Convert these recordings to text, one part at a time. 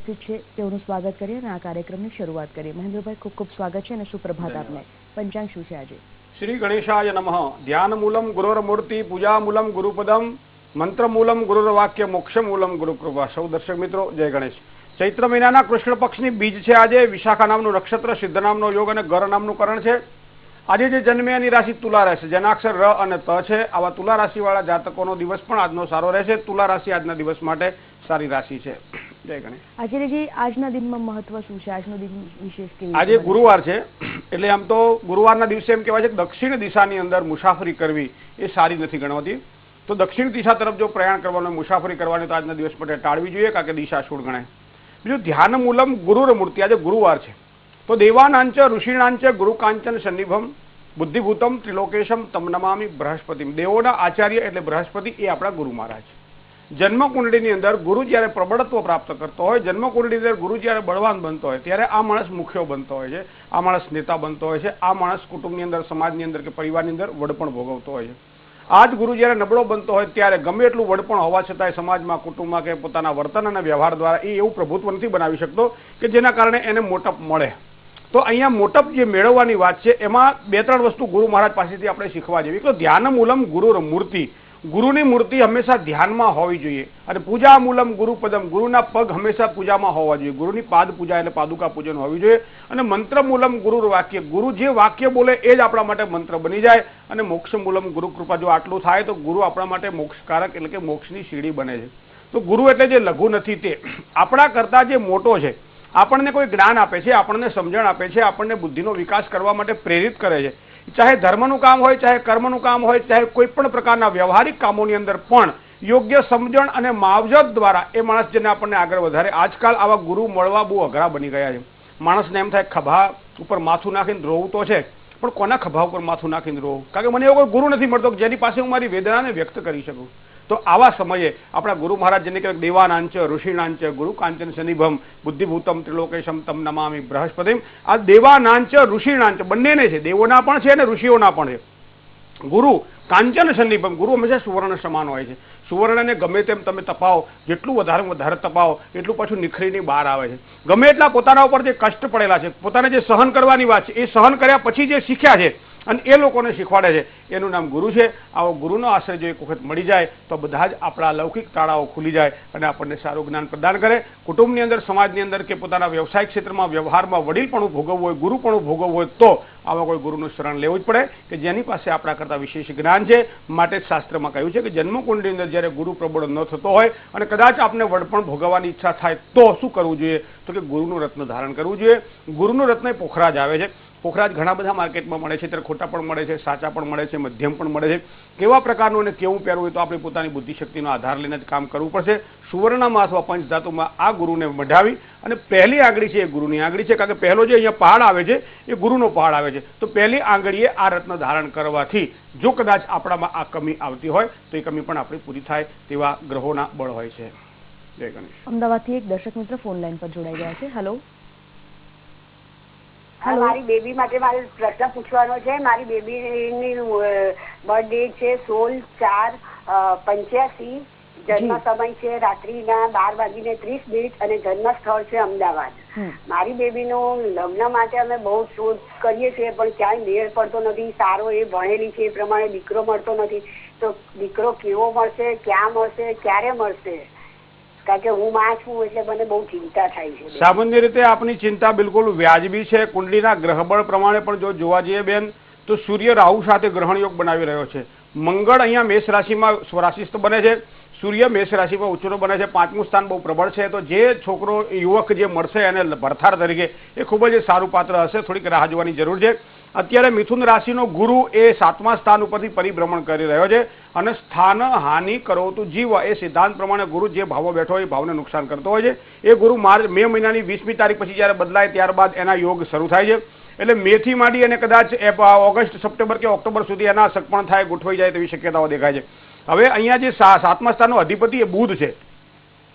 ઉપસ્થિત છે તેઓનું સ્વાગત કરીએ અને આ કાર્યક્રમની શરૂઆત કરીએ। મહેન્દ્રભાઈ, ખૂબ ખૂબ સ્વાગત છે અને સુપ્રભાત આપને। પંચાંગ શું છે આજે? શ્રી ગણેશાય નમઃ। ધ્યાનમૂલમ ગુરોર્મૂર્તિ, પૂજામૂલમ ગુરુપદમ, મંત્રમૂલમ ગુરુર્વાક્ય, મોક્ષમૂલમ ગુરુકૃપા। સૌ દર્શક મિત્રો, જય ગણેશ। ચૈત્ર મહિનાના કૃષ્ણ પક્ષની બીજ છે આજે। વિશાખા નામનું નક્ષત્ર, સિદ્ધ નામનો યોગ અને ગર નામનું કરણ છે। આજે જે જન્મે એની રાશિ તુલા રહેશે, જેના અક્ષર ર અને ત છે। આવા તુલા રાશિવાળા જાતકોનો દિવસ પણ આજનો સારો રહેશે। તુલા રાશિ આજના દિવસ માટે સારી રાશિ છે। જય ગણેશ। આચાર્યજી, આજના દિનમાં મહત્વ શું છે? આજનો દિન વિશેષ કેવી? આજે ગુરુવાર છે, એટલે આમ તો ગુરુવારના દિવસે એમ કહેવાય છે કે દક્ષિણ દિશાની અંદર મુસાફરી કરવી એ સારી નથી ગણવાતી। તો દક્ષિણ દિશા તરફ જો પ્રયાણ કરવાનું, મુસાફરી કરવાની તો આજના દિવસ માટે ટાળવી જોઈએ, કારણ કે દિશા શૂળ ગણાય। બીજું, ધ્યાન મૂલમ ગુરુર્મૂર્તિ, આજે ગુરુવાર છે તો દેવાનાંચ ઋષિણાંચ ગુરુ કાંચન સન્નિભમ બુદ્ધિભૂતમ ત્રિલોકેશમ તમ નમામિ બૃહસ્પતિમ। દેવોના આચાર્ય એટલે બૃહસ્પતિ એ આપણા ગુરુ મહારાજ। જન્મકુંડળીની અંદર ગુરુ જ્યારે પ્રબળત્વ પ્રાપ્ત કરતો હોય, જન્મકુંડળીની અંદર ગુરુ જ્યારે બળવાન બનતો હોય, ત્યારે આ માણસ મુખ્ય બનતો હોય છે, આ માણસ નેતા બનતો હોય છે, આ માણસ કુટુંબની અંદર, સમાજની અંદર કે પરિવારની અંદર વડપણ ભોગવતો હોય છે। આ જ ગુરુ જ્યારે નબળો બનતો હોય ત્યારે ગમે એટલું વડપણ હોવા છતાંય સમાજમાં, કુટુંબમાં કે પોતાના વર્તન અને વ્યવહાર દ્વારા એ એવું પ્રભુત્વ નથી બનાવી શકતો કે જેના કારણે એને મોટપ મળે। તો અહીંયા મોટપ જે મેળવવાની વાત છે એમાં બે ત્રણ વસ્તુ ગુરુ મહારાજ પાસેથી આપણે શીખવા જેવી। તો ધ્યાન મૂલમ ગુરુર મૂર્તિ, ગુરુની મૂર્તિ હંમેશા ધ્યાનમાં હોવી જોઈએ। અને પૂજા મૂલમ ગુરુપદમ, ગુરુના પગ હંમેશા પૂજામાં હોવા જોઈએ। ગુરુની પાદ પૂજા એટલે પાદુકા પૂજન હોવી જોઈએ। અને મંત્ર મૂલમ ગુરુર વાક્ય, ગુરુ જે વાક્ય બોલે એ જ આપણા માટે મંત્ર બની જાય। અને મોક્ષ મૂલમ ગુરુ કૃપા, જો આટલું થાય તો ગુરુ આપણા માટે મોક્ષકારક એટલે કે મોક્ષની સીડી બને છે। તો ગુરુ એટલે જે લઘુ નથી, તે આપણા કરતા જે મોટો છે, આપણને કોઈ જ્ઞાન આપે છે, આપણને સમજણ આપે છે, આપણને બુદ્ધિનો વિકાસ કરવા માટે પ્રેરિત કરે છે। ચાહે ધર્મનું કામ હોય, ચાહે કર્મનું કામ હોય, ચાહે કોઈ પણ પ્રકારના વ્યવહારિક કામોની અંદર પણ યોગ્ય સમજણ અને માવજત દ્વારા એ માણસ જેને આપણને આગળ વધારે। આજકાલ આવા ગુરુ મળવા બહુ અઘરા બની ગયા છે। માણસને એમ થાય ખભા ઉપર માથું નાખીને રોવું તો છે, પણ કોના ખભા ઉપર માથું નાખીને રોવું? કારણ કે મને એવો કોઈ ગુરુ નથી મળતો જેની પાસે હું મારી વેદનાને વ્યક્ત કરી શકું। તો આવા સમયે આપણા ગુરુ મહારાજ જેને કહેવાય દેવાનાંચ ઋષિણાંચ ગુરુ કાંચન સનિભમ બુદ્ધિભૂતમ ત્રિલોકેશમ તમ નમામિ બૃહસ્પતિમ। આ દેવાનાંચ ઋષિણાંચ બંનેને છે, દેવોના પણ છે અને ઋષિઓના પણ છે। ગુરુ કાંચન સન્નિભમ, ગુરુ હંમેશા સુવર્ણ સમાન હોય છે। સુવર્ણને ગમે તેમ તમે તપાવો, જેટલું વધારે તપાવો એટલું પાછું નિખરીને બહાર આવે છે। ગમે એટલા પોતાના ઉપર જે કષ્ટ પડેલા છે, પોતાને જે સહન કરવાની વાત છે, એ સહન કર્યા પછી જે શીખ્યા છે અને એ લોકોને શીખવાડે છે, એનું નામ ગુરુ છે। આવો ગુરુનો આશ્રય જો એક વખત મળી જાય તો બધા જ આપણા લૌકિક તાળાઓ ખુલી જાય અને આપણને સારું જ્ઞાન પ્રદાન કરે। કુટુંબની અંદર, સમાજની અંદર કે પોતાના વ્યવસાયિક ક્ષેત્રમાં, વ્યવહારમાં વડીલપણું ભોગવવું હોય, ગુરુપણું ભોગવવું હોય તો આવા કોઈ ગુરુનું શરણ લેવું જ પડે કે જેની પાસે આપણા કરતાં વિશેષ જ્ઞાન છે। માટે જ શાસ્ત્રમાં કહ્યું છે કે જન્મકુંડની અંદર જ્યારે ગુરુ પ્રબળ ન થતો હોય અને કદાચ આપને વડપણ ભોગવવાની ઈચ્છા થાય તો શું કરવું જોઈએ? તો કે ગુરુનું રત્ન ધારણ કરવું જોઈએ। ગુરુનું રત્ન એ પોખરાજ આવે છે। પોખરાજ ઘણા બધા માર્કેટમાં મળે છે, ત્યારે ખોટા પણ મળે છે, સાચા પણ મળે છે, મધ્યમ પણ મળે છે। કેવા પ્રકારનું અને કેવું પહેરવું હોય તો આપણે પોતાની બુદ્ધિશક્તિનો આધાર લઈને જ કામ કરવું પડશે। સુવર્ણમાં અથવા પંચધાતુમાં આ ગુરુને મઢાવી અને પહેલી આંગળી છે એ ગુરુની આંગળી છે, કારણ કે પહેલો જે અહીંયા પહાડ આવે છે એ ગુરુનો પહાડ આવે છે। તો પહેલી આંગળીએ આ રત્ન ધારણ કરવાથી જો કદાચ આપણામાં આ કમી આવતી હોય તો એ કમી પણ આપણી પૂરી થાય તેવા ગ્રહોના બળ હોય છે। જય ગણેશ। અમદાવાદથી એક દર્શક મિત્ર ફોન લાઈન પર જોડાઈ ગયા છે। હેલો। મારી બેબી માટે મારે પ્રશ્ન પૂછવાનો છે। મારી બેબીની બર્થડે છે 16/4/85। જન્મ સમય છે રાત્રિના 12:30 અને જન્મ સ્થળ છે અમદાવાદ। મારી બેબીનું લગ્ન માટે અમે બહુ શોધ કરીએ છીએ પણ ક્યાંય મેળ પડતો નથી। સારો એ ભણેલી છે એ પ્રમાણે દીકરો મળતો નથી। તો દીકરો કેવો મળશે, ક્યાં મળશે, ક્યારે મળશે? કારણ કે હું માં છું એટલે મને બહુ ચિંતા થાય છે। સામાન્ય રીતે આપની ચિંતા બિલકુલ વ્યાજબી છે। કુંડલીના ગ્રહબળ પ્રમાણે પણ જો જોવા જઈએ બેન તો સૂર્ય રાહુ સાથે ગ્રહણ યોગ બનાવી રહ્યો છે। મંગળ અહીંયા મેષ રાશિમાં સ્વરાશિસ્થ બને છે, સૂર્ય મેષ રાશિમાં ઉચ્ચનો બને છે, પાંચમું સ્થાન બહુ પ્રબળ છે। તો જે છોકરો, યુવક જે મળશે એને ભરથાર તરીકે એ ખૂબ જ સારું પાત્ર હશે। થોડીક રાહ જોવાની જરૂર છે। અત્યારે મિથુન રાશિનો ગુરુ એ 7મા સ્થાન ઉપરથી પરિભ્રમણ કરી રહ્યો છે અને સ્થાન હાનિ કરોતુ જીવ એ સિદ્ધાંત પ્રમાણે ગુરુ જે ભાવો બેઠો હોય એ ભાવને નુકસાન કરતો હોય છે। એ ગુરુ મે મહિનાની 20મી તારીખ પછી જ્યારે બદલાય ત્યારબાદ એના યોગ શરૂ થાય છે। એટલે મેથી માંડી અને કદાચ ઓગસ્ટ, સપ્ટેમ્બર કે ઓક્ટોબર સુધી એના સગપણ થાય, ગોઠવાઈ જાય તેવી શક્યતાઓ દેખાય છે। હવે અહીંયા જે 7મા સ્થાનનો અધિપતિ એ બુધ છે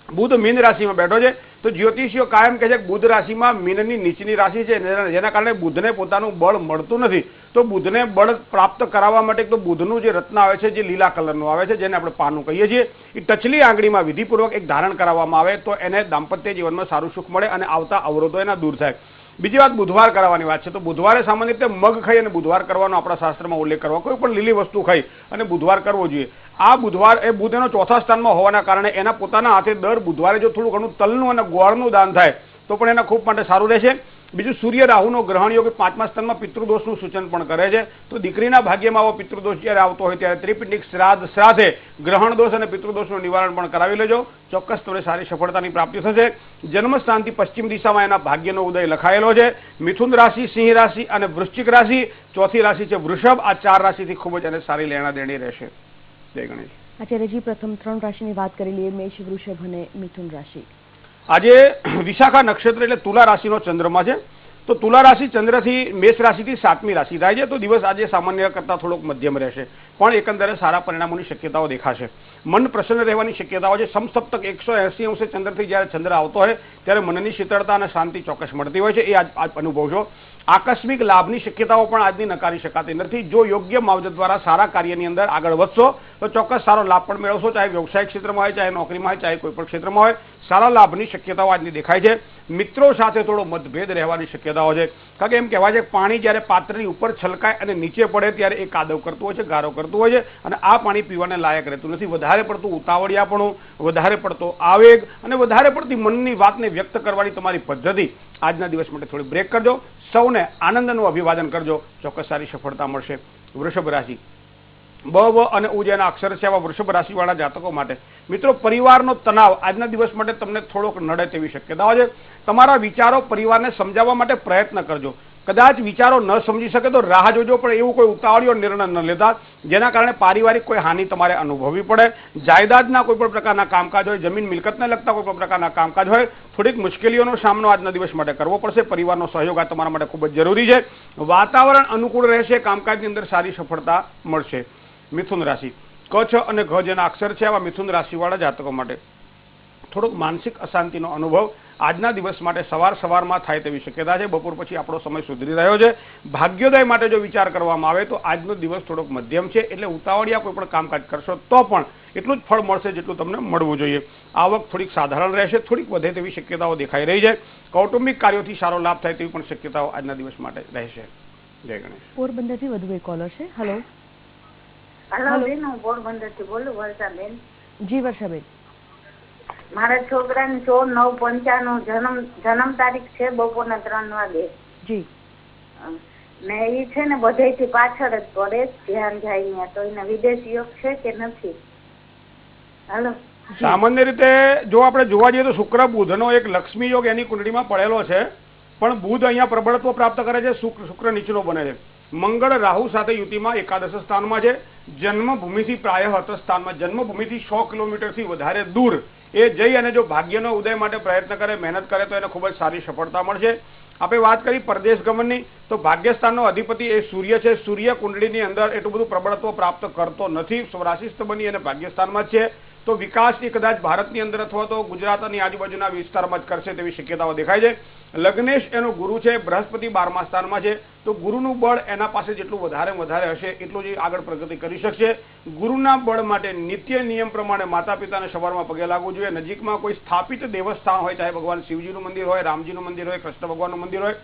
બુધ મીન રાશિમાં બેઠો છે તો જ્યોતિષીઓ કાયમ કહે છે કે બુધ રાશિમાં મીનની નીચની રાશિ છે, જેના કારણે બુધને પોતાનું બળ મળતું નથી. તો બુધને બળ પ્રાપ્ત કરાવવા માટે તો બુધનું જે રત્ન આવે છે, જે લીલા કલરનું આવે છે, જેને આપણે પાનું કહીએ છીએ, એ ટચલી આંગળીમાં વિધિપૂર્વક એક ધારણ કરાવવામાં આવે તો એને દાંપત્ય જીવનમાં સારું સુખ મળે અને આવતા અવરોધો એના દૂર થાય. બીજી વાત બુધવાર કરવાની વાત છે. તો બુધવારે સામાન્ય રીતે મગ ખાઈ અને બુધવાર કરવાનો આપણા શાસ્ત્રમાં ઉલ્લેખ કરવા, કોઈ પણ લીલી વસ્તુ ખાઈ અને બુધવાર કરવો જોઈએ. આ બુધવાર એ બુધ એનો ચોથા સ્થાનમાં હોવાના કારણે એના પોતાના હાથે દર બુધવારે જો થોડું ઘણું તલનું અને ગોળનું દાન થાય તો પણ એના ખૂબ માટે સારું રહેશે. બીજું સૂર્ય રાહુનો ગ્રહણ યોગ 5મા સ્થાનમાં પિતૃદોષનું સૂચન પણ કરે છે. તો દીકરીના ભાગ્યમાં આવો પિતૃદોષ જ્યારે આવતો હોય ત્યારે ત્રિપિંડિક શ્રાદ્ધ સાથે ગ્રહણ દોષ અને પિતૃદોષનું નિવારણ પણ કરાવી લેજો. ચોક્કસ તમને સારી સફળતાની પ્રાપ્તિ થશે. જન્મસ્થાનથી પશ્ચિમ દિશામાં એના ભાગ્યનો ઉદય લખાયેલો છે. મિથુન રાશિ, સિંહ રાશિ અને વૃશ્ચિક રાશિ, ચોથી રાશિ છે વૃષભ. આ 4 રાશિથી ખૂબ જ એને સારી લેણા દેણી રહેશે. જય ગણેશ. આચાર્યજી, પ્રથમ 3 રાશિની વાત કરી લઈએ, મેષ, વૃષભ અને મિથુન રાશિ. આજે વિશાખા નક્ષત્ર એટલે તુલા રાશિનો ચંદ્રમા છે. તો તુલા રાશિ ચંદ્રથી મેષ રાશિથી 7મી રાશિ થાય છે. તો દિવસ આજે સામાન્ય કરતાં થોડોક મધ્યમ રહેશે, પણ એકંદરે સારા પરિણામોની શક્યતાઓ દેખાશે. મન પ્રસન્ન રહેવાની શક્યતાઓ છે. સમસપ્તક 180 અંશે ચંદ્રથી જ્યારે ચંદ્ર આવતો હોય ત્યારે મનની શીતળતા અને શાંતિ ચોક્કસ મળતી હોય છે. એ આજ અનુભવશો. આકસ્મિક લાભની શક્યતાઓ પણ આજની નકારી શકાતી નથી. જો યોગ્ય માવજત દ્વારા સારા કાર્યની અંદર આગળ વધશો તો ચોક્કસ સારો લાભ પણ મેળવશો. ચાહે વ્યવસાયિક ક્ષેત્રમાં હોય, ચાહે નોકરીમાં હોય, ચાહે કોઈ પણ ક્ષેત્રમાં હોય, સારા લાભની શક્યતાઓ આજની દેખાય છે. મિત્રો સાથે થોડો મતભેદ રહેવાની શક્યતાઓ છે. કારણ કે એમ કહેવાય છે પાણી જ્યારે પાત્રની ઉપર છલકાય અને નીચે પડે ત્યારે એ કાદવ કરતું હોય છે, ગારો કરતું હોય છે, અને આ પાણી પીવાને લાયક રહેતું નથી. વધારે પડતું ઉતાવળિયાપણું, વધારે પડતો આવેગ અને વધારે પડતી મનની વાતને વ્યક્ત કરવાની તમારી પદ્ધતિ આજના દિવસ માટે થોડી બ્રેક કરજો. સૌને આનંદનું અભિવાદન કરજો. ચોક્કસ સારી સફળતા મળશે. વૃષભ રાશિ, બ વ અને ઉ જેના અક્ષર છે આવા વૃષભ રાશિવાળા જાતકો માટે મિત્રો પરિવારનો તણાવ આજના દિવસ માટે તમને થોડોક નડે તેવી શક્યતાઓ છે. તમારા વિચારો પરિવારને સમજાવવા માટે પ્રયત્ન કરજો. કદાચ વિચારો ન સમજી શકે તો રાહ જોજો, પણ એવું કોઈ ઉતાવળિયો નિર્ણય ન લેતા જેના કારણે પારિવારિક કોઈ હાનિ તમારે અનુભવવી પડે. જાયદાદના કોઈ પણ પ્રકારના કામકાજ હોય, જમીન મિલકતને લગતા કોઈ પણ પ્રકારના કામકાજ હોય, થોડીક મુશ્કેલીઓનો સામનો આજના દિવસ માટે કરવો પડશે. પરિવારનો સહયોગ આ તમારા માટે ખૂબ જ જરૂરી છે. વાતાવરણ અનુકૂળ રહેશે. કામકાજની અંદર સારી સફળતા મળશે. મિથુન રાશિ, ક, છ અને ઘ જેના અક્ષર છે આવા મિથુન રાશિવાળા જાતકો માટે થોડોક માનસિક અશાંતિનો અનુભવ આજના દિવસ માટે સવારમાં થાય તેવી શક્યતા છે. બપોર પછી આપણો સમય સુધરી રહ્યો છે. ભાગ્યોદય માટે જો વિચાર કરવામાં આવે તો આજનો દિવસ થોડોક મધ્યમ છે. એટલે ઉતાવળિયા કોઈ પણ કામકાજ કરશો તો પણ એટલું જ ફળ મળશે જેટલું તમને મળવું જોઈએ. આવક થોડીક સાધારણ રહેશે, થોડીક વધે તેવી શક્યતાઓ દેખાઈ રહી છે. કૌટુંબિક કાર્યોથી સારો લાભ થાય તેવી પણ શક્યતાઓ આજના દિવસ માટે રહેશે. જય ગણેશ. પોરબંદરથી વધુ એક કોલર છે. હેલો. હેલો બેન, હું પોરબંદરથી બોલું, વર્ષાબેન. જી વર્ષાબેન. મારા છોકરાની 16/9/95 જન્મ તારીખ છે, બપોરના 3 વાગે. જી. ને એ છે ને બધેથી પાછળ જ પડે, ધ્યાન જાય ત્યાં. તો એને વિદેશ યોગ છે કે નથી? હાલો. સામાન્ય રીતે જો આપણે જોવા જઈએ તો શુક્ર બુધનો એક લક્ષ્મી યોગ એની કુંડળીમાં પડેલો છે, પણ બુધ અહીંયા પ્રબળત્વ પ્રાપ્ત કરે છે, શુક્ર નીચનો બને છે. મંગળ રાહુ સાથે યુતિમાં એકાદશ સ્થાનમાં છે. જન્મભૂમિથી પ્રાય હત સ્થાનમાં, જન્મભૂમિથી 100 કિલોમીટરથી વધારે દૂર એ જઈ અને જો ભાગ્યનો ઉદય માટે પ્રયત્ન કરે, મહેનત કરે તો એને ખૂબ જ સારી સફળતા મળશે. આપણે વાત કરી પરદેશ ગમનની, તો ભાગ્યસ્થાનનો અધિપતિ એ સૂર્ય છે. સૂર્ય કુંડળીની અંદર એટલું બધું પ્રબળત્વ પ્રાપ્ત કરતો નથી, રાશિસ્થ બની અને ભાગ્યસ્થાનમાં છે. તો વિકાસ એ કદાચ ભારતની અંદર અથવા તો ગુજરાત અને આજુબાજુના વિસ્તારમાં જ કરશે તેવી શક્યતાઓ દેખાય છે. લગ્નેશ એનો ગુરુ છે, બૃહસ્પતિ 12મા સ્થાનમાં છે. તો ગુરુનું બળ એના પાસે જેટલું વધારે હશે એટલું જ આગળ પ્રગતિ કરી શકશે. ગુરુના બળ માટે નિત્ય નિયમ પ્રમાણે માતા પિતાને સવારમાં પગે લાગવું જોઈએ. નજીકમાં કોઈ સ્થાપિત દેવસ્થાન હોય, ચાહે ભગવાન શિવજીનું મંદિર હોય, રામજીનું મંદિર હોય, કૃષ્ણ ભગવાનનું મંદિર હોય,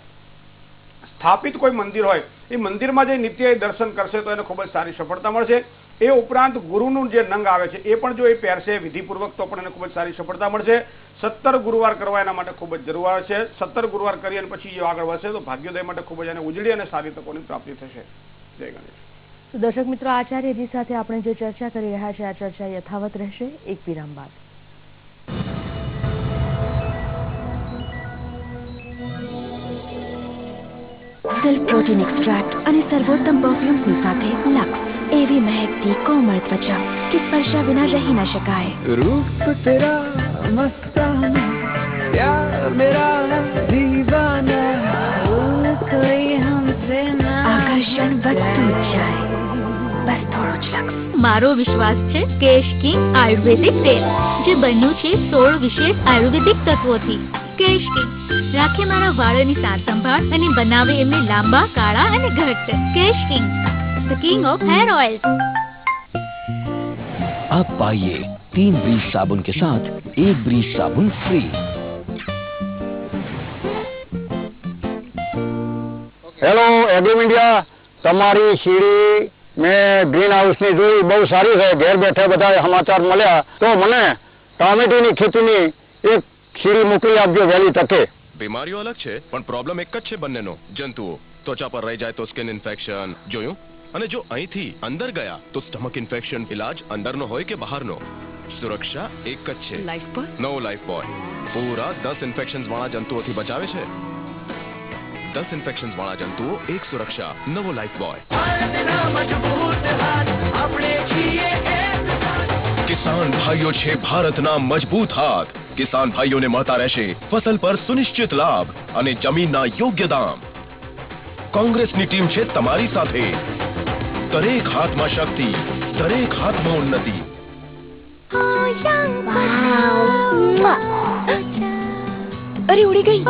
સ્થાપિત કોઈ મંદિર હોય, એ મંદિરમાં જઈ નિત્ય દર્શન કરશે તો એને ખૂબ જ સારી સફળતા મળશે. એ ઉપરાંત ગુરુનું જે નંગ આવે છે એ પણ જો એ પહેરશે વિધિપૂર્વક તો પણ એને ખૂબ જ સારી સફળતા મળશે. 17 ગુરુવાર કરવા એના માટે ખૂબ જ જરૂર છે. 17 ગુરુવાર કરી અને પછી આગળ વધશે તો ભાગ્યોદય માટે ખૂબ જ એને ઉજળી અને સારી તકોની પ્રાપ્તિ થશે. જય ગણેશ. તો દર્શક મિત્રો, આચાર્યજી સાથે આપણે જે ચર્ચા કરી રહ્યા છે આ ચર્ચા યથાવત રહેશે એક વિરામ બાદ. સિલ્ક પ્રોટીન એક્સ્ટ્રેક્ટ અને સર્વોત્તમ પરફ્યુમ્સની સાથે લક્સ, એવી મહેકતી કોમળ ત્વચા કે સ્પર્શા વિના રહી ન શકાય. रूप तेरा मस्ताना, प्यार मेरा दीवाना, कोई हमसे ना. આકર્ષણ વધતું જ જાય, બસ થોડું જ લક્સ. મારો વિશ્વાસ છે કેશ કિંગ આયુર્વેદિક તેલ, જે બન્યું છે 16 વિશેષ આયુર્વેદિક તત્વોથી. કેશ કિંગ રાખે મારા વાળની સાર સંભાળ અને બનાવે એમને લાંબા, કાળા અને ઘટ્ટ. Kesh king, the king of hair oil. अब पाइए 3 ब्रीज साबुन के साथ 1 ब्रीज साबुन फ्री. હેલો એગ્રો ઇન્ડિયા, તમારી શીરી મેં ગ્રીન હાઉસની જોઈ, બહુ સારી છે. ઘેર બેઠા બધા સમાચાર મળ્યા, તો મને ટામેટીની ખેતીની એક શીરી મોકલી આપજો વહેલી તકે. બીમારીઓ અલગ છે પણ પ્રોબ્લેમ એક જ છે બંનેનો, જંતુઓ. ત્વચા પર રહી જાય તો સ્કિન ઇન્ફેક્શન, જોયું? અને જો અહીંથી અંદર ગયા તો સ્ટમક ઇન્ફેક્શન. ઇલાજ અંદરનો હોય કે બહારનો, સુરક્ષા એક જ છે. લાઈફ પર નવો લાઈફ બોય પૂરા 10 ઇન્ફેક્શન્સ વાળા જંતુઓથી બચાવે છે. 10 ઇન્ફેક્શન્સ વાળા જંતુઓ, એક સુરક્ષા. નવો લાઈફ બોય. કિસાન ભાઈઓ છે ભારતના મજબૂત હાથ. કિસાન ભાઈઓને મળતા રહેશે ફસલ પર સુનિશ્ચિત લાભ અને જમીનના યોગ્ય દામ. કોંગ્રેસની ટીમ છે તમારી સાથે. દરેક હાથમાં શક્તિ, દરેક હાથમાં ઉન્નતિ. अरे उड़ी गई.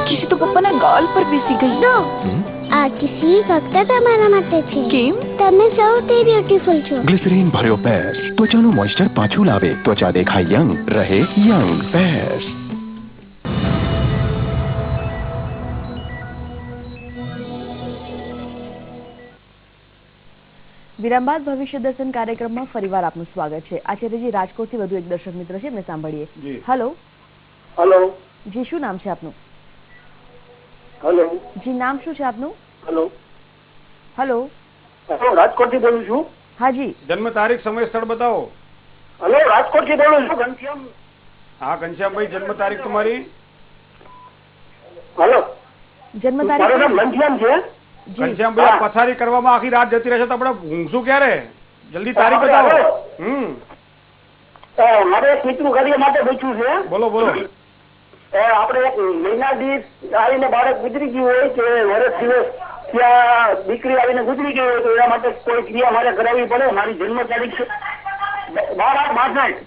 किसी तो पप्पा ना गाल पर बेसी गई. આ કિસી ફક્ત તમારા માટે છે. કેમ? તમે સૌથી બ્યુટીફુલ છો. ગ્લિસરીન ભર્યો પેર્સ ત્વચાનું મોઇસ્ચર પાછું લાવે. ત્વચા દેખાય યંગ, રહે યંગ. પેર્સ. વિરામ બાદ ભવિષ્ય દર્શન કાર્યક્રમમાં ફરીવાર આપનું સ્વાગત છે. આચાર્યજી, રાજકોટથી વધુ એક દર્શક મિત્ર છે, એમને સાંભળીએ. હેલો. હેલો. જી, શું નામ છે આપનું? હેલો. જી, નામ શું છે આપનું? હેલો. હેલો. રાજકોટથી બોલું છું. હા જી. જન્મ તારીખ, સમય, સ્થળ બતાવો. હેલો, રાજકોટથી બોલું છું. ઘનશ્યામ. હા ઘનશ્યામભાઈ, જન્મ તારીખ તમારી? હેલો. જન્મ મારું તારીખ? નામ ઘનશ્યામ છે. ઘનશ્યામભાઈ, આ પથારી કરવામાં આખી રાત જતી રહેશે તો આપણે ઊંઘશું ક્યારે? જલ્દી તારીખ બતાવો. મારે એક મિત્ર કાર્ય માટે પૂછ્યું છે. બોલો બોલો. આપણે એક મહિના દીઠ આવીને બાળક ગુજરી ગયું હોય કે વર્ષ દિવસ ત્યાં દીકરી આવીને ગુજરી ગઈ હોય તો એના માટે કોઈ ક્રિયા મારે કરાવવી પડે? મારી જન્મ તારીખ છે 12/8/62.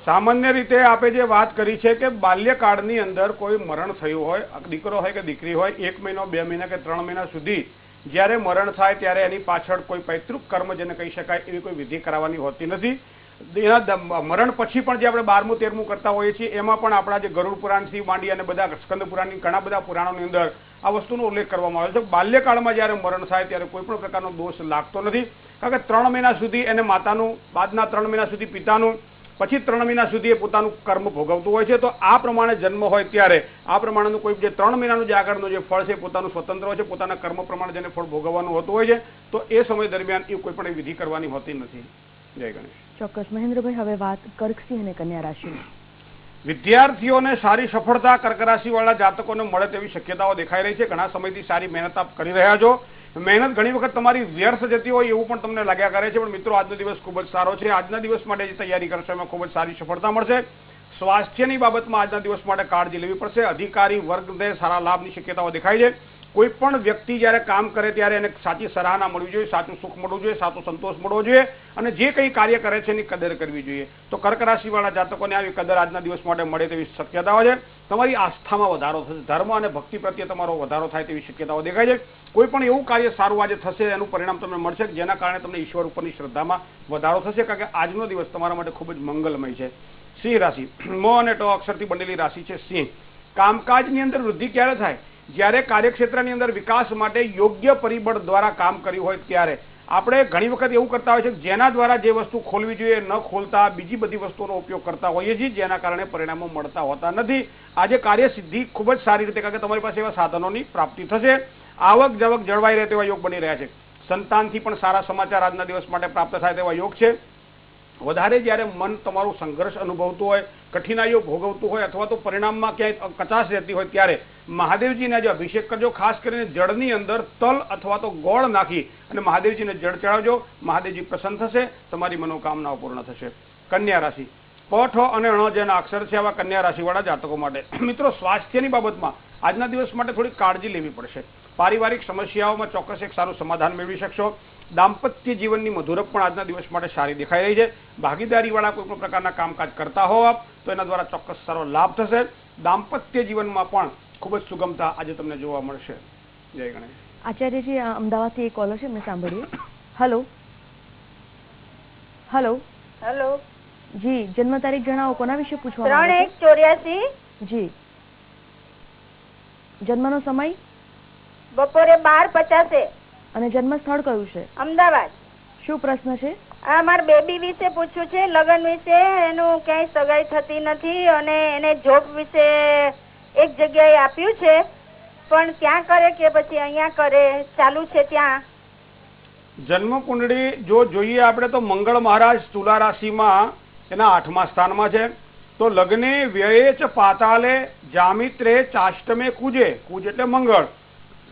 સામાન્ય રીતે આપે જે વાત કરી છે કે બાલ્યકાળની અંદર કોઈ મરણ થયું હોય, દીકરો હોય કે દીકરી હોય, 1 મહિનો, 2 મહિના કે 3 મહિના સુધી જ્યારે મરણ થાય ત્યારે એની પાછળ કોઈ પૈતૃક કર્મ જેને કહી શકાય એવી કોઈ વિધિ કરાવવાની હોતી નથી. એના મરણ પછી પણ જે આપણે 12મું 13મું કરતા હોઈએ છીએ એમાં પણ આપણા જે ગરુડ પુરાણથી માંડી અને બધા સ્કંદ પુરાણની ઘણા બધા પુરાણોની અંદર આ વસ્તુનો ઉલ્લેખ કરવામાં આવે છે. બાલ્યકાળમાં જ્યારે મરણ થાય ત્યારે કોઈ પણ પ્રકારનો દોષ લાગતો નથી, કારણ કે 3 મહિના સુધી એને માતાનું, બાદના 3 મહિના સુધી પિતાનું, પછી 3 મહિના સુધી એ પોતાનું કર્મ ભોગવતું હોય છે. તો આ પ્રમાણે જન્મ હોય ત્યારે આ પ્રમાણેનું કોઈ જે 3 મહિનાનું જે આગળનું જે ફળ છે પોતાનું સ્વતંત્ર હોય છે, પોતાના કર્મ પ્રમાણે જેને ફળ ભોગવવાનું હોતું હોય છે, તો એ સમય દરમિયાન એ કોઈ પણ વિધિ કરવાની હોતી નથી. જય ગણેશ. ચોક્કસ. મહેન્દ્રભાઈ, હવે વાત કર્કસિંહ અને કન્યા રાશિની. વિદ્યાર્થીઓને સારી સફળતા કર્ક રાશિ વાળા જાતકોને મળે તેવી શક્યતાઓ દેખાઈ રહી છે. ઘણા સમયથી સારી મહેનત આપ કરી રહ્યા છો. મહેનત ઘણી વખત તમારી વ્યર્થ જતી હોય એવું પણ તમને લાગ્યા કરે છે, પણ મિત્રો આજનો દિવસ ખૂબ જ સારો છે. આજના દિવસ માટે જે તૈયારી કરશો એમાં ખૂબ જ સારી સફળતા મળશે. સ્વાસ્થ્યની બાબતમાં આજના દિવસ માટે કાળજી લેવી પડશે. અધિકારી વર્ગને સારા લાભની શક્યતાઓ દેખાય છે. કોઈ પણ વ્યક્તિ જ્યારે કામ કરે ત્યારે એને સાચી સરાહના મળવી જોઈએ, સાચું સુખ મળવું જોઈએ, સાચો સંતોષ મળવો જોઈએ અને જે કંઈ કાર્ય કરે છે એની કદર કરવી જોઈએ. તો કર્ક રાશિવાળા જાતકોને આવી કદર આજના દિવસ માટે મળે તેવી શક્યતાઓ છે. તમારી આસ્થામાં વધારો થશે, ધર્મ અને ભક્તિ પ્રત્યે તમારો વધારો થાય તેવી શક્યતાઓ દેખાય છે. કોઈ પણ એવું કાર્ય સારું આજે થશે એનું પરિણામ તમને મળશે જેના કારણે તમને ઈશ્વર ઉપરની શ્રદ્ધામાં વધારો થશે, કારણ કે આજનો દિવસ તમારા માટે ખૂબ જ મંગલમય છે. સિંહ રાશિ, મ અને ટ અક્ષરથી બનેલી રાશિ છે સિંહ. કામકાજની અંદર વૃદ્ધિ ક્યારે થાય? જ્યારે કાર્યક્ષેત્રની અંદર વિકાસ માટે યોગ્ય પરિબળ દ્વારા કામ કર્યું હોય ત્યારે. આપણે ઘણી વખત એવું કરતા હોય છે કે જેના દ્વારા જે વસ્તુ ખોલવી જોઈએ ન ખોલતા બીજી બધી વસ્તુઓનો ઉપયોગ કરતા હોઈએ છીએ, જેના કારણે પરિણામો મળતા હોતા નથી. આજે કાર્યસિદ્ધિ ખૂબ જ સારી રીતે, કારણ કે તમારી પાસે એવા સાધનોની પ્રાપ્તિ થશે. આવક જાવક જળવાઈ રહે તેવા યોગ બની રહ્યા છે. સંતાનથી પણ સારા સમાચાર આજના દિવસ માટે પ્રાપ્ત થાય તેવા યોગ છે. વધારે જ્યારે મન તમારું સંઘર્ષ અનુભવતું હોય, કઠિનાઈઓ ભોગવતું હોય અથવા તો પરિણામમાં ક્યાંય કચાશ રહેતી હોય ત્યારે મહાદેવજીને જે અભિષેક કરજો. ખાસ કરીને જળની અંદર તલ અથવા તો ગોળ નાખી અને મહાદેવજીને જળ ચડાવજો. મહાદેવજી પ્રસન્ન થશે, તમારી મનોકામનાઓ પૂર્ણ થશે. કન્યા રાશિ, પ, ઠ અને ણ જેના અક્ષર છે આવા કન્યા રાશિવાળા જાતકો માટે મિત્રો સ્વાસ્થ્યની બાબતમાં આજના દિવસ માટે થોડી કાળજી લેવી પડશે. પારિવારિક સમસ્યાઓમાં ચોક્કસ એક સારું સમાધાન મેળવી શકશો. દાંપત્ય જીવનની મધુરપ પણ આજના દિવસ માટે સારી દેખાઈ રહી છે. ભાગીદારીવાળા કોઈ પણ પ્રકારના કામકાજ કરતા હો આપ તો એના દ્વારા ચોક્કસ સારો લાભ થશે. દાંપત્ય જીવનમાં પણ ખૂબ જ સુગમતા આજે તમને જોવા મળશે. જય ગણેશ. આચાર્યજી, અમદાવાદથી એક કોલર છે, એમને સાંભળીએ. હેલો હેલો હેલો જી, જન્મ તારીખ જણાવો, કોના વિશે પૂછવા? 3/1/84. જી. જન્મનો સમય? બપોરે 12:50. અને જન્મ સ્થળ કયું છે? અમદાવાદ. શું પ્રશ્ન છે? આ મારા બેબી વિશે પૂછવું છે, લગ્ન વિશે. એનું ક્યાંય સગાઈ થતી નથી અને એને જોબ વિશે એક જગ્યાએ આપ્યું છે, પણ ત્યાં કરે કે પછી અહીંયા કરે, ચાલુ છે ત્યાં. જન્મ કુંડળી જો જોઈએ આપણે તો મંગળ મહારાજ તુલા રાશિમાં એના 8મા સ્થાનમાં છે. તો લગ્ને વ્યયે ચ પાતાલે જામિત્રે ચાષ્ટમે કુજે. કુજ એટલે મંગળ.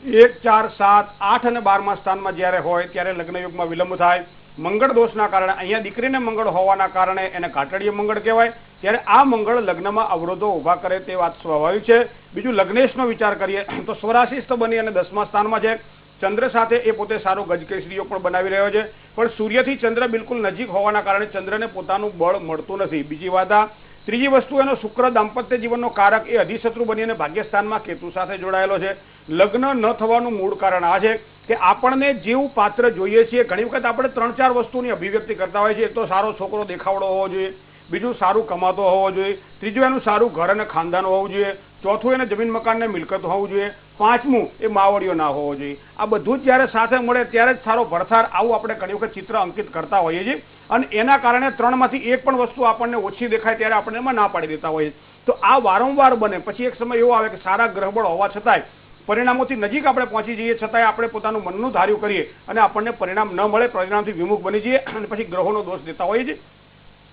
1, 4, 7, 8 અને 12મા સ્થાનમાં જ્યારે હોય ત્યારે લગ્ન યુગમાં વિલંબ થાય. મંગળ દોષના કારણે, અહીંયા દીકરીને મંગળ હોવાના કારણે એને ઘાટડીય મંગળ કહેવાય. ત્યારે આ મંગળ લગ્નમાં અવરોધો ઊભા કરે તે વાત સ્વાભાવિક છે. બીજું લગ્નેશનો વિચાર કરીએ તો સ્વરાશિસ્થ બની અને 10મા સ્થાનમાં છે. ચંદ્ર સાથે એ પોતે સારો ગજકેસરીઓ પણ બનાવી રહ્યો છે, પણ સૂર્યથી ચંદ્ર બિલકુલ નજીક હોવાના કારણે ચંદ્રને પોતાનું બળ મળતું નથી. બીજી વાત આ. ત્રીજી વસ્તુ, એનો શુક્ર દાંપત્ય જીવનનો કારક એ અધિશત્રુ બની અને ભાગ્યસ્થાનમાં કેતુ સાથે જોડાયેલો છે. લગ્ન ન થવાનું મૂળ કારણ આ છે કે આપણને જેવું પાત્ર જોઈએ છીએ, ઘણી વખત આપણે 3-4 વસ્તુની અભિવ્યક્તિ કરતા હોય છે. એક તો સારો છોકરો દેખાવડો હોવો જોઈએ, બીજું સારું કમાતો હોવો જોઈએ, ત્રીજું એનું સારું ઘર અને ખાનદાન હોવું જોઈએ, ચોથું એને જમીન મકાનને મિલકત હોવું જોઈએ, પાંચમું એ માવડીઓ ના હોવો જોઈએ. આ બધું જ જ્યારે સાથે મળે ત્યારે જ સારો ભરથાર આવું આપણે ઘણી વખત ચિત્ર અંકિત કરતા હોઈએ છીએ. અને એના કારણે 3માંથી એક પણ વસ્તુ આપણને ઓછી દેખાય ત્યારે આપણે એમાં ના પાડી દેતા હોઈએ. તો આ વારંવાર બને. પછી એક સમય એવો આવે કે સારા ગ્રહબળ હોવા છતાંય પરિણામોથી નજીક આપણે પહોંચી જઈએ છતાંય આપણે પોતાનું મનનું ધાર્યું કરીએ અને આપણને પરિણામ ન મળે, પરિણામથી વિમુખ બની જઈએ અને પછી ગ્રહોનો દોષ દેતા હોઈએ છીએ.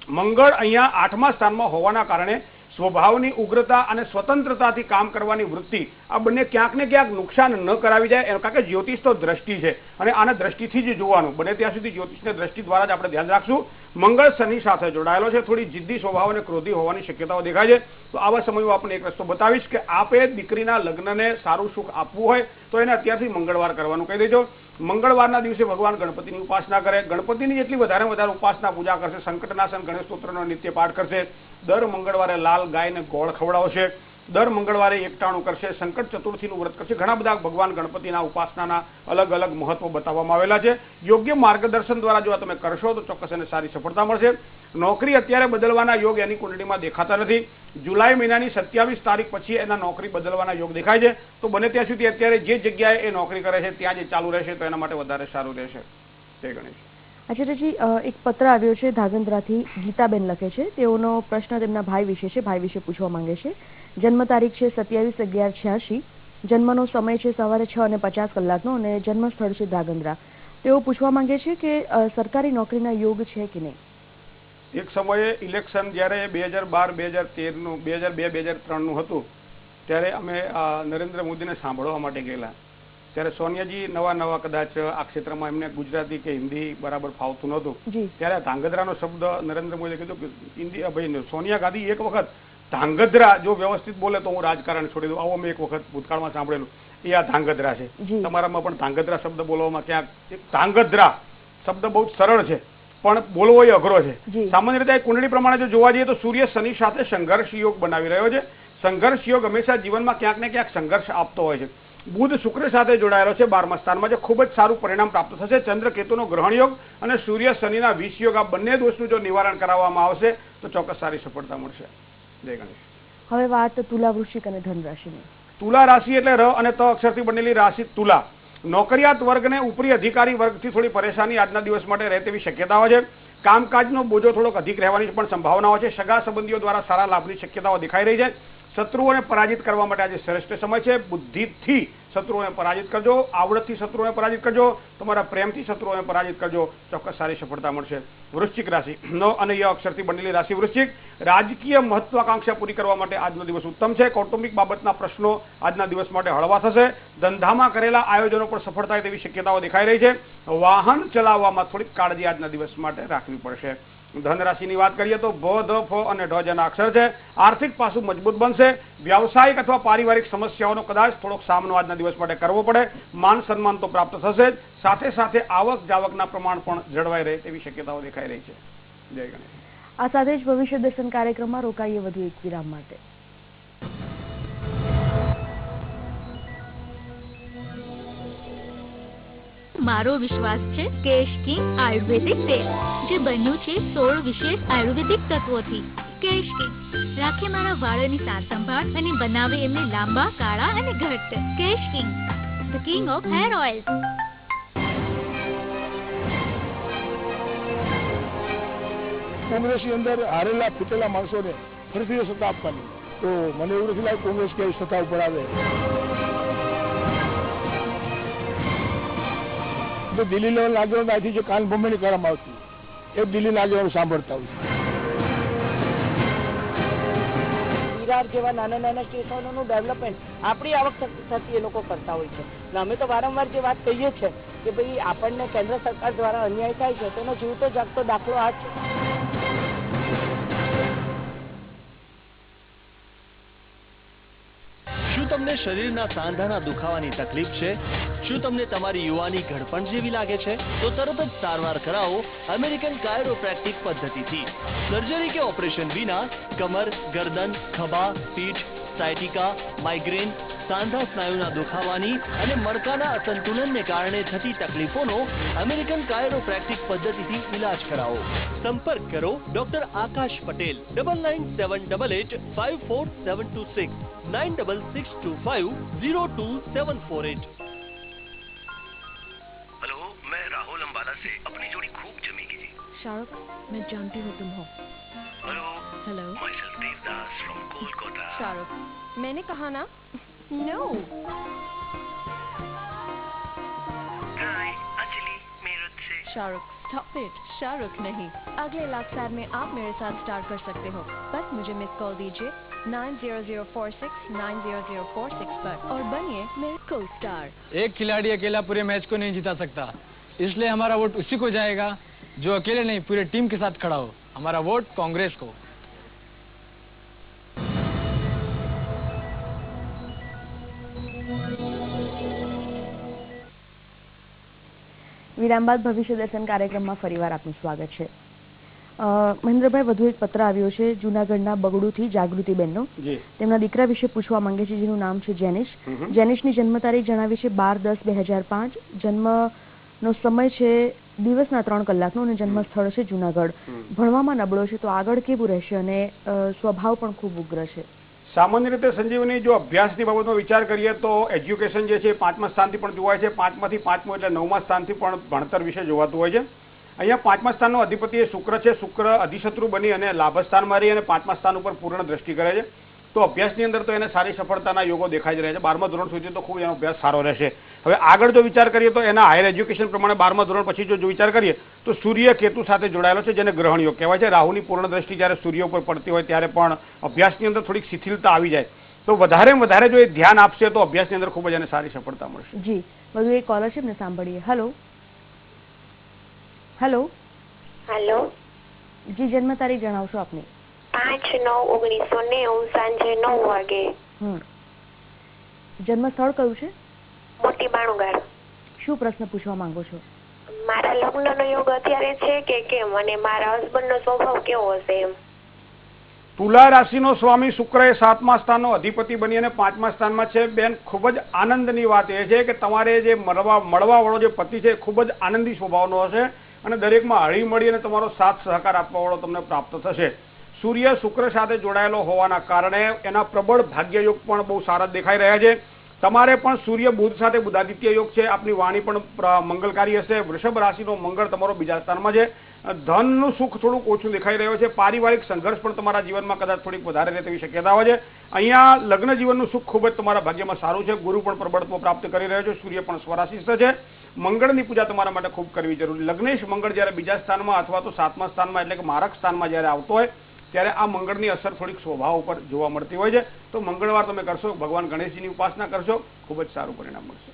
મંગળ અહીંયા 8મા સ્થાનમાં હોવાના કારણે સ્વભાવની ઉગ્રતા અને સ્વતંત્રતાથી કામ કરવાની વૃત્તિ આ બંને ક્યાંક ને ક્યાંક નુકસાન ન કરાવી જાય. કારણ કે જ્યોતિષ તો દ્રષ્ટિ છે અને આને દ્રષ્ટિથી જ જોવાનું. બને ત્યાં સુધી જ્યોતિષને દ્રષ્ટિ દ્વારા જ આપણે ધ્યાન રાખશું. મંગળ શનિ સાથે જોડાયેલો છે. થોડી જિદ્દી સ્વભાવ અને ક્રોધી હોવાની શક્યતાઓ દેખાય છે. તો આવા સમયમાં આપણે એક રસ્તો બતાવીશ કે આપે દીકરીના લગ્નને સારું સુખ આપવું હોય તો એને અત્યારથી મંગળવાર કરવાનું કહી દેજો. મંગળવારના દિવસે ભગવાન ગણપતિની ઉપાસના કરે. ગણપતિની જેટલી વધારે વધારે ઉપાસના પૂજા કરશે, સંકટનાશન ગણેશ સ્તોત્રનો નિત્ય પાઠ કરશે, દર મંગળવારે લાલ ગાયને ગોળ ખવડાવશે, દર મંગળવારે એકટાણું કરશે, સંકટ ચતુર્થીનું વ્રત કરશે. ઘણા બધા ભગવાન ગણપતિના ઉપાસનાના અલગ અલગ મહત્વ બતાવવામાં આવેલા છે. યોગ્ય માર્ગદર્શન દ્વારા જો તમે કરશો તો ચોક્કસ એને સારી સફળતા મળશે. નોકરી અત્યારે બદલવાના યોગ એની કુંડળીમાં દેખાતા નથી. જુલાઈ મહિનાની 27 તારીખ પછી એના નોકરી બદલવાના યોગ દેખાય છે. તો બને ત્યાં સુધી અત્યારે જે જગ્યાએ એ નોકરી કરે છે ત્યાં જે ચાલુ રહેશે તો એના માટે વધારે સારું રહેશે. જય ગણેશ. આચાર્યજી, એક પત્ર આવ્યો છે ધાગંદ્રાથી. ગીતાબેન લખે છે. તેઓનો પ્રશ્ન તેમના ભાઈ વિશે છે. ભાઈ વિશે પૂછવા માંગે છે. જન્મ તારીખ છે 27/11/86. જન્મનો સમય છે સવારે 6:50 અને જન્મ સ્થળ છે ધાગંદ્રા. તેઓ પૂછવા માંગે છે કે સરકારી નોકરીના યોગ છે કે નહીં. એક સમયે ઇલેક્શન જ્યારે 2012-2013નું 2002-2003નું હતું ત્યારે અમે નરેન્દ્ર મોદીને સાંભળવા માટે ગયેલા. ત્યારે સોનિયાજી નવા કદાચ આ ક્ષેત્રમાં એમને ગુજરાતી કે હિન્દી બરાબર ફાવતું નહોતું. ત્યારે ધાંગધ્રાનો શબ્દ નરેન્દ્ર મોદીએ કીધું કે ઇન્ડિયા ભાઈ સોનિયા ગાંધી એક વખત ધાંગધ્રા જો વ્યવસ્થિત બોલે તો હું રાજકારણ છોડી દઉં. આવો મેં એક વખત ભૂતકાળમાં સાંભળેલું. એ આ ધાંગધ્રા છે. તમારામાં પણ ધાંગધ્રા શબ્દ બોલવામાં ક્યાંક ધાંગધ્રા શબ્દ બહુ સરળ છે પણ બોલવો એ અઘરો છે. સામાન્ય રીતે કુંડળી પ્રમાણે જો જોવા જઈએ તો સૂર્ય શનિ સાથે સંઘર્ષ યોગ બનાવી રહ્યો છે. સંઘર્ષ યોગ હંમેશા જીવનમાં ક્યાંક ને ક્યાંક સંઘર્ષ આપતો હોય છે. બુધ શુક્ર સાથે જોડાયેલો છે 12મા સ્થાનમાં, જે ખૂબ જ સારું પરિણામ પ્રાપ્ત થશે. ચંદ્ર કેતુનો ગ્રહણ યોગ અને સૂર્ય શનિના વિષ યોગ, આ બંને દોષનું જો નિવારણ કરાવવામાં આવશે તો ચોક્કસ સારી સફળતા મળશે. જય ગણેશ. હવે વાત તુલા, વૃશ્ચિક અને ધન રાશિની. તુલા રાશિ એટલે ર અને ત અક્ષરથી બનેલી રાશિ તુલા. નોકરિયાત વર્ગને ઉપરી અધિકારી વર્ગથી થોડી પરેશાની આજના દિવસ માટે રહે તેવી શક્યતાઓ છે. કામકાજનો બોજો થોડોક અધિક રહેવાની પણ સંભાવનાઓ છે. સગા સંબંધીઓ દ્વારા સારા લાભની શક્યતાઓ દેખાઈ રહી છે. શત્રુઓને પરાજિત કરવા માટે આજે શ્રેષ્ઠ સમય છે. બુદ્ધિથી શત્રુઓને પરાજિત કરજો, આવડતથી શત્રુઓને પરાજિત કરજો, તમારા પ્રેમથી શત્રુઓને પરાજિત કરજો. ચોક્કસ સારી સફળતા મળશે. વૃશ્ચિક રાશિ ન અને ય અક્ષરથી બનેલી રાશિ વૃશ્ચિક. રાજકીય મહત્વાકાંક્ષા પૂરી કરવા માટે આજનો દિવસ ઉત્તમ છે. કૌટુંબિક બાબતના પ્રશ્નો આજના દિવસ માટે હળવા થશે. ધંધામાં કરેલા આયોજનો પણ સફળ થાય તેવી શક્યતાઓ દેખાઈ રહી છે. વાહન ચલાવવામાં થોડીક કાળજી આજના દિવસ માટે રાખવી પડશે. ધન રાશિની વાત કરીએ તો ભ, ધ, ફ અને ઢ જેના અક્ષર છે. આર્થિક પાસું મજબૂત બનશે. વ્યાવસાયિક અથવા પારિવારિક સમસ્યાઓનો કદાચ થોડોક સામનો આજના દિવસ માટે કરવો પડે. માન સન્માન તો પ્રાપ્ત થશે જ, સાથે સાથે આવક જાવકના પ્રમાણ પણ જળવાઈ રહે તેવી શક્યતાઓ દેખાઈ રહી છે. જય ગણેશ. આ સાથે જ ભવિષ્ય દર્શન કાર્યક્રમમાં રોકાઈએ વધુ એક વિરામ માટે. મારો વિશ્વાસ છે કેશ કિંગ આયુર્વેદિક તેલ, જે બન્યું છે 16 વિશેષ આયુર્વેદિક તત્વોથી. કેશ કિંગ રાખે મારા વાળની સાર સંભાળ અને બનાવે એમને લાંબા, કાળા અને ઘટ્ટ. Kesh king, the king of hair oil. કોંગ્રેસની અંદર હારેલા ફૂટેલા માણસોને ફરીથી સત્તા આપવાની, તો મને એવું નથી લાગ્યું કોંગ્રેસ ક્યાંય સત્તા ઉપર આવે. જો દિલ્હી લેવલ આગેવાન અહીંથી જે કાન ભમણી કરવામાં આવતી એ દિલ્હીના આગેવાનો સાંભળતા હોય. વિરાર જેવા નાના નાના સ્ટેશનોનું ડેવલપમેન્ટ આપણી આવક થતી એ લોકો કરતા હોય છે. અમે તો વારંવાર જે વાત કહીએ છીએ કે ભાઈ આપણને કેન્દ્ર સરકાર દ્વારા અન્યાય થાય છે તેનો જીવતો જાગતો દાખલો આ છે. શું તમને શરીરના સાંધાના દુખાવાની તકલીફ છે? શું તમને તમારી યુવાની ઘડપણ જેવી લાગે છે? તો તરત જ સારવાર કરાવો અમેરિકન કાયરોપ્રેક્ટિક પદ્ધતિથી. સર્જરી કે ઓપરેશન વિના કમર, ગરદન, ખભા, પીઠ, સાયટિકા, માઇગ્રેન, સાંધા સ્નાયુના દુખાવાની અને મણકાના અસંતુલનને કારણે થતી તકલીફોનો અમેરિકન કાયરોપ્રેક્ટિક પદ્ધતિથી ઇલાજ કરાવો. સંપર્ક કરો ડોક્ટર આકાશ પટેલ 9978854726 9662502748. हेलो, मैं राहुल अंबाला से अपनी जोड़ी खूब जमेगी जी. शाहरुख, मैं जानती हूँ तुम हो. Hello. Hello. myself Devdas from Kolkata. Shahrukh, मैंने कहा ना नो. हाय अंजलि मेरठ से. Shahrukh, stop it. शाहरुख नहीं, अगले लाखसार में आप मेरे साथ स्टार कर सकते हो. बस मुझे मिस कॉल दीजिए 9004690046 पर और बनिए मेरे को स्टार. एक खिलाड़ी अकेला पूरे मैच को नहीं जिता सकता, इसलिए हमारा वोट उसी को जाएगा जो अकेले नहीं पूरे टीम के साथ खड़ा हो. हमारा वोट कांग्रेस को. વિરામ બાદ ભવિષ્ય દર્શન કાર્યક્રમમાં ફરીવાર આપનું સ્વાગત છે. મહેન્દ્રભાઈ, વધુ એક પત્ર આવ્યો છે જૂનાગઢના બગડુથી જાગૃતિબેનનો. તેમના દીકરા વિશે પૂછવા માંગે છે, જેનું નામ છે જેનિશ. જેનિશની જન્મ તારીખ જણાવી છે 12/10/2005. જન્મનો સમય છે દિવસના 3 કલાકનો અને જન્મ સ્થળ છે જૂનાગઢ. ભણવામાં નબળો છે, તો આગળ કેવું રહેશે અને સ્વભાવ પણ ખૂબ ઉગ્ર છે. સામાન્ય રીતે સંજીવની જો અભ્યાસની બાબતનો વિચાર કરીએ તો એજ્યુકેશન જે છે 5મા સ્થાનથી પણ જોવાય છે. 5માંથી 5મું એટલે 9મા સ્થાનથી પણ ભણતર વિશે જોવાતું હોય છે. અહીંયા 5મા સ્થાનનો અધિપતિ એ શુક્ર છે. શુક્ર અધિશત્રુ બની અને લાભસ્થાનમાં રહી અને 5મા સ્થાન ઉપર પૂર્ણ દ્રષ્ટિ કરે છે. તો અભ્યાસની અંદર તો એને સારી સફળતાના યોગો દેખાઈ જ રહ્યા છે. 12મા ધોરણ સુધી તો ખૂબ એનો અભ્યાસ સારો રહેશે. હવે આગળ જો વિચાર કરીએ તો એના હાયર એજ્યુકેશન પ્રમાણે 12મા ધોરણ પછી જો વિચાર કરીએ તો સૂર્ય કેતુ સાથે જોડાયેલો છે, જેને ગ્રહણ યોગ કહેવાય છે. રાહુની પૂર્ણ દ્રષ્ટિ જ્યારે સૂર્ય ઉપર પડતી હોય ત્યારે પણ અભ્યાસની અંદર થોડીક શિથિલતા આવી જાય. તો વધારે જો એ ધ્યાન આપશે તો અભ્યાસની અંદર ખૂબ જ એને સારી સફળતા મળશે. જી, વધુ એક કોલર છે ને, સાંભળીએ. હેલો. હેલો. હેલો. જી, જન્મ તારીખ જણાવશો આપની? 5/9/1990 સાંજે 9 વાગે. જન્મ સ્થળ કયું છે? મોટી બાણુગાડ. શું પ્રશ્ન પૂછવા માંગો છો? મારા લગ્નનો યોગ અત્યારે છે કે કેમ, અને મારા હસબન્ડનો સ્વભાવ કેવો હશે એમ. તુલા રાશિનો સ્વામી શુક્ર એ 7મા સ્થાનનો અધિપતિ બની અને 5મા સ્થાનમાં છે. બેન, ખૂબ જ આનંદની વાત એ છે કે તમારે જે મળવાવાળો જે પતિ છે ખૂબ જ આનંદી સ્વભાવનો હશે અને દરેકમાં હળી મળી અને તમારો સાથ સહકાર આપવાવાળો તમને પ્રાપ્ત થશે. સૂર્ય શુક્ર સાથે જોડાયેલો હોવાના કારણે એના પ્રબળ ભાગ્યયોગ પણ બહુ સારા દેખાઈ રહ્યા છે. તમારે પણ સૂર્ય બુધ સાથે બુધાદિત્ય યોગ છે. આપની વાણી પણ મંગલકારી હશે. વૃષભ રાશિનો મંગળ તમારો બીજા સ્થાનમાં છે. ધનનું સુખ થોડુંક ઓછું દેખાઈ રહ્યું છે. પારિવારિક સંઘર્ષ પણ તમારા જીવનમાં કદાચ થોડીક વધારે રહે તેવી શક્યતાઓ છે. અહીંયા લગ્ન જીવનનું સુખ ખૂબ જ તમારા ભાગ્યમાં સારું છે. ગુરુ પણ પ્રબળત્વ પ્રાપ્ત કરી રહ્યો છે. સૂર્ય પણ સ્વરાશિસ્થ છે. મંગળની પૂજા તમારા માટે ખૂબ કરવી જરૂરી. લગ્નેશ મંગળ જ્યારે બીજા સ્થાનમાં અથવા તો 7મા સ્થાનમાં એટલે કે મારક સ્થાનમાં જ્યારે આવતો હોય ત્યારે આ મંગળની અસર થોડીક સ્વભાવ ઉપર જોવા મળતી હોય છે. તો મંગળવાર તમે કરશો, ભગવાન ગણેશજીની ઉપાસના કરશો, ખૂબ જ સારું પરિણામ મળશે.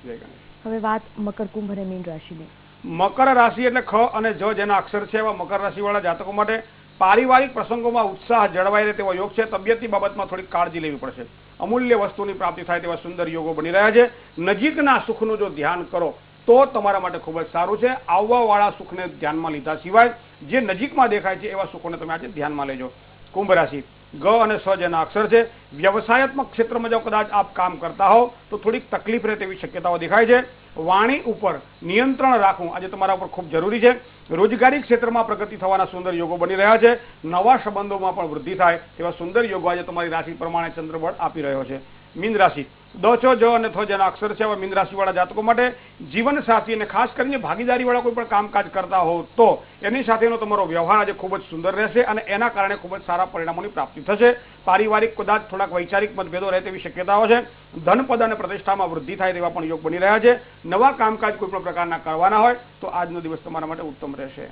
જય ગણેશ. હવે વાત મકર, કુંભ અને મીન રાશિની. મકર રાશિ એટલે ખ અને જ જેના અક્ષર છે એવા મકર રાશિવાળા જાતકો માટે પારિવારિક પ્રસંગોમાં ઉત્સાહ જળવાઈ રહે તેવો યોગ છે. તબિયતની બાબતમાં થોડી કાળજી લેવી પડશે. અમૂલ્ય વસ્તુની પ્રાપ્તિ થાય તેવા સુંદર યોગો બની રહ્યા છે. નજીકના સુખનું જો ધ્યાન કરો તો તમારા માટે ખૂબ જ સારું છે. આવવાવાળા સુખને ધ્યાનમાં લીધા સિવાય જે નજીકમાં દેખાય છે એવા સુખોને તમે આજે ધ્યાનમાં લેજો. કુંભ રાશિ ગ અને સ જેના અક્ષર છે. વ્યવસાયાત્મક ક્ષેત્રમાં જો કદાચ આપ કામ કરતા હો તો થોડીક તકલીફ રહે તેવી શક્યતાઓ દેખાય છે. વાણી ઉપર નિયંત્રણ રાખવું આજે તમારા ઉપર ખૂબ જરૂરી છે. રોજગારી ક્ષેત્રમાં પ્રગતિ થવાના સુંદર યોગો બની રહ્યા છે. નવા સંબંધોમાં પણ વૃદ્ધિ થાય તેવા સુંદર યોગો આજે તમારી રાશિ પ્રમાણે ચંદ્રબળ આપી રહ્યો છે. મીન રાશિ દ છ જ અને થ જેના અક્ષર છે. મીન રાશિવાળા જાતકો માટે જીવન સાથી અને ખાસ કરીને ભાગીદારીવાળા કોઈ પણ કામકાજ કરતા હો તો એની સાથેનો તમારો વ્યવહાર આજે ખૂબ જ સુંદર રહેશે અને એના કારણે ખૂબ જ સારા પરિણામોની પ્રાપ્તિ થશે. પારિવારિક કદાચ થોડાક વૈચારિક મતભેદો રહે તેવી શક્યતાઓ છે. ધનપદ અને પ્રતિષ્ઠામાં વૃદ્ધિ થાય તેવા પણ યોગ બની રહ્યા છે. નવા કામકાજ કોઈ પણ પ્રકારના કરવાના હોય તો આજનો દિવસ તમારા માટે ઉત્તમ રહેશે.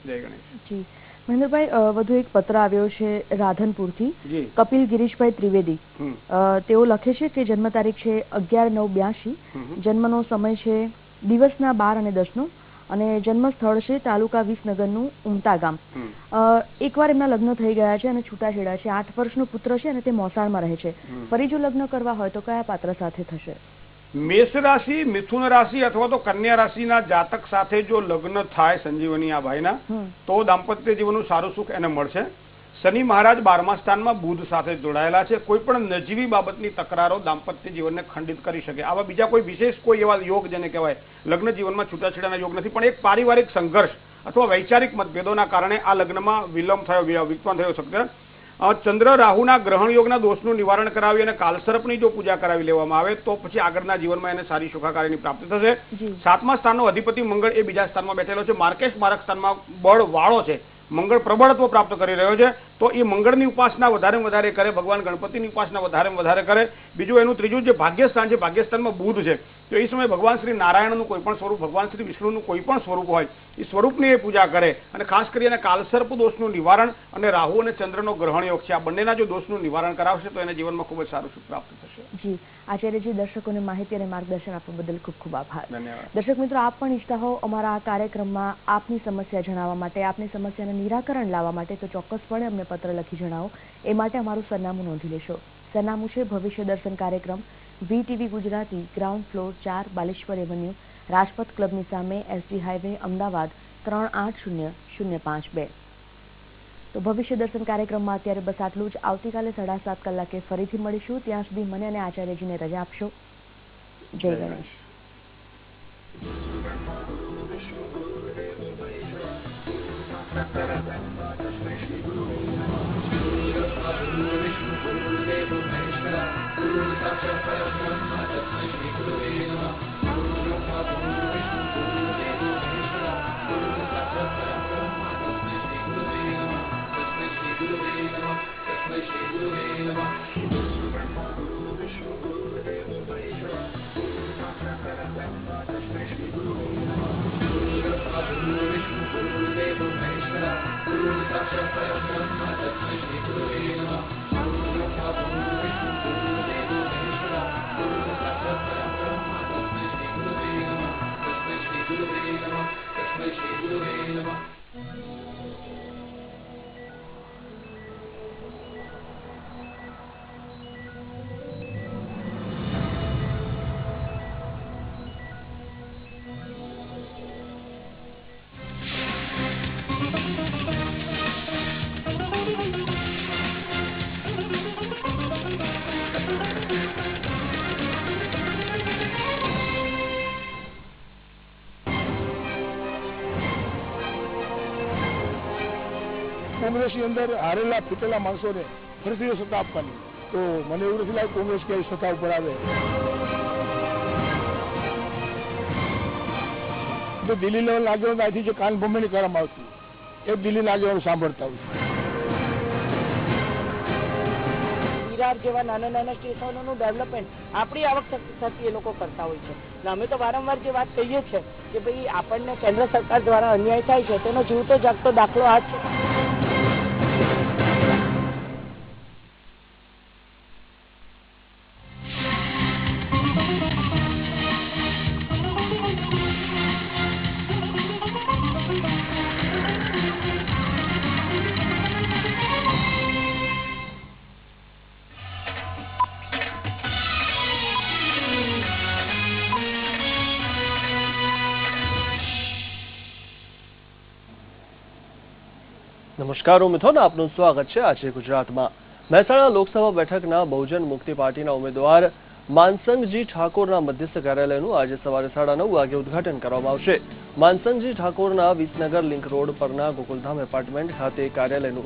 જય ગણેશ. મહેન્દ્રભાઈ, વધુ એક પત્ર આવ્યો છે રાધનપુરથી. કપિલ ગિરીશભાઈ ત્રિવેદી. તેઓ લખે છે કે જન્મ તારીખ છે 11/9/82. જન્મનો સમય છે દિવસના 12 અને 10 નો અને જન્મ સ્થળ છે તાલુકા વિસનગરનું ઉમતા ગામ. એકવાર એમના લગ્ન થઈ ગયા છે અને છૂટાછેડા છે. 8 વર્ષનો પુત્ર છે અને તે મોસાળમાં રહે છે. ફરી જો લગ્ન કરવા હોય તો કયા પાત્ર સાથે થશે? મેષ રાશિ, મિથુન રાશિ અથવા તો કન્યા રાશિના જાતક સાથે જો લગ્ન થાય સંજીવની આ ભાઈના તો દાંપત્ય જીવનનું સારું સુખ એને મળશે. શનિ મહારાજ 12મા સ્થાનમાં બુધ સાથે જોડાયેલા છે. કોઈ પણ નજીવી બાબતની તકરારો દાંપત્ય જીવનને ખંડિત કરી શકે. આવા બીજા કોઈ વિશેષ કોઈ એવા યોગ જેને કહેવાય લગ્ન જીવનમાં છૂટાછેડાના યોગ નથી, પણ એક પારિવારિક સંઘર્ષ અથવા વૈચારિક મતભેદોના કારણે આ લગ્નમાં વિલંબ થયો, વિક્ષેપ થયો શકે. ચંદ્ર રાહુના ગ્રહણ યોગના દોષનું નિવારણ કરાવી અને કાલસર્પની જો પૂજા કરાવી લેવામાં આવે તો પછી આગળના જીવનમાં એને સારી સુખાકારીની પ્રાપ્તિ થશે. 7મા સ્થાનનો અધિપતિ મંગળ એ બીજા સ્થાનમાં બેઠેલો છે. માર્કેશ મારક સ્થાનમાં બળ વાળો છે. મંગળ પ્રબળત્વ પ્રાપ્ત કરી રહ્યો છે તો એ મંગળની ઉપાસના વધારે કરે, ભગવાન ગણપતિની ઉપાસના વધારે કરે. બીજું એનું ત્રીજું જે ભાગ્યસ્થાન છે, ભાગ્યસ્થાનમાં બુધ છે તો એ સમયે ભગવાન શ્રી નારાયણનું કોઈ પણ સ્વરૂપ, ભગવાન શ્રી વિષ્ણુનું કોઈ પણ સ્વરૂપ હોય એ સ્વરૂપની એ પૂજા કરે અને ખાસ કરીને કાલસર્પ દોષનું નિવારણ અને રાહુ અને ચંદ્રનો ગ્રહણ યોગ છે આ બંનેના જો દોષનું નિવારણ કરાવશે તો એને જીવનમાં ખૂબ જ સારું સુખ પ્રાપ્ત થશે. જી આચાર્યજી, દર્શકોને માહિતી અને માર્ગદર્શન આપવા બદલ ખૂબ ખૂબ આભાર. ધન્યવાદ. દર્શક મિત્રો, આપ પણ ઈચ્છતા હો અમારા આ કાર્યક્રમમાં આપની સમસ્યા જણાવવા માટે, આપની સમસ્યાને નિરાકરણ લાવવા માટે તો ચોક્કસપણે અમને પત્ર લખી જણાવો. એ માટે અમારું સરનામું નોંધી લેશો. સરનામું છે ભવિષ્ય દર્શન કાર્યક્રમ, VTV Gujarati, ground floor 4, Baleshwar avenue, Rajpath ક્લબની સામે, SD હાઈવે, અમદાવાદ 380052. તો ભવિષ્ય દર્શન કાર્યક્રમમાં અત્યારે બસ આટલું જ. આવતીકાલે 7:30 કલાકે ફરીથી મળીશું. ત્યાં સુધી મને અને આચાર્યજીને રજા આપશો. જય ગણેશ. કોંગ્રેસની અંદર હારેલા ફૂટેલા માણસોને ફરીથી સત્તા આપવાની, તો મને એવું નથી લાગ્યું કોંગ્રેસ ક્યાંય સત્તા ઉપર આવે. તો દિલ્હીના આગેવાનો અહીંથી જે કાન ભમણી કરવામાં આવતી એ દિલ્હીના આગેવાનો સાંભળતા હોય. વિરાર જેવા નાના સ્ટેશનોનું ડેવલપમેન્ટ આપણી આવક થતી એ લોકો કરતા હોય છે. અમે તો વારંવાર જે વાત કહીએ છીએ કે ભાઈ આપણને કેન્દ્ર સરકાર દ્વારા અન્યાય થાય છે તેનો જીવતો જાગતો દાખલો આ છે. નમસ્કાર, હું મિથુન, આપનું સ્વાગત છે આજે ગુજરાતમાં. મહેસાણા લોકસભા બેઠકના બહુજન મુક્તિ પાર્ટીના ઉમેદવાર માનસંગજી ઠાકોરના મધ્યસ્થ કાર્યાલયનું આજે સવારે 9:30 વાગે ઉદ્ઘાટન કરવામાં આવશે. માનસંગજી ઠાકોરના વિસનગર લિંક રોડ પરના ગોકુલધામ એપાર્ટમેન્ટ ખાતે કાર્યાલયનું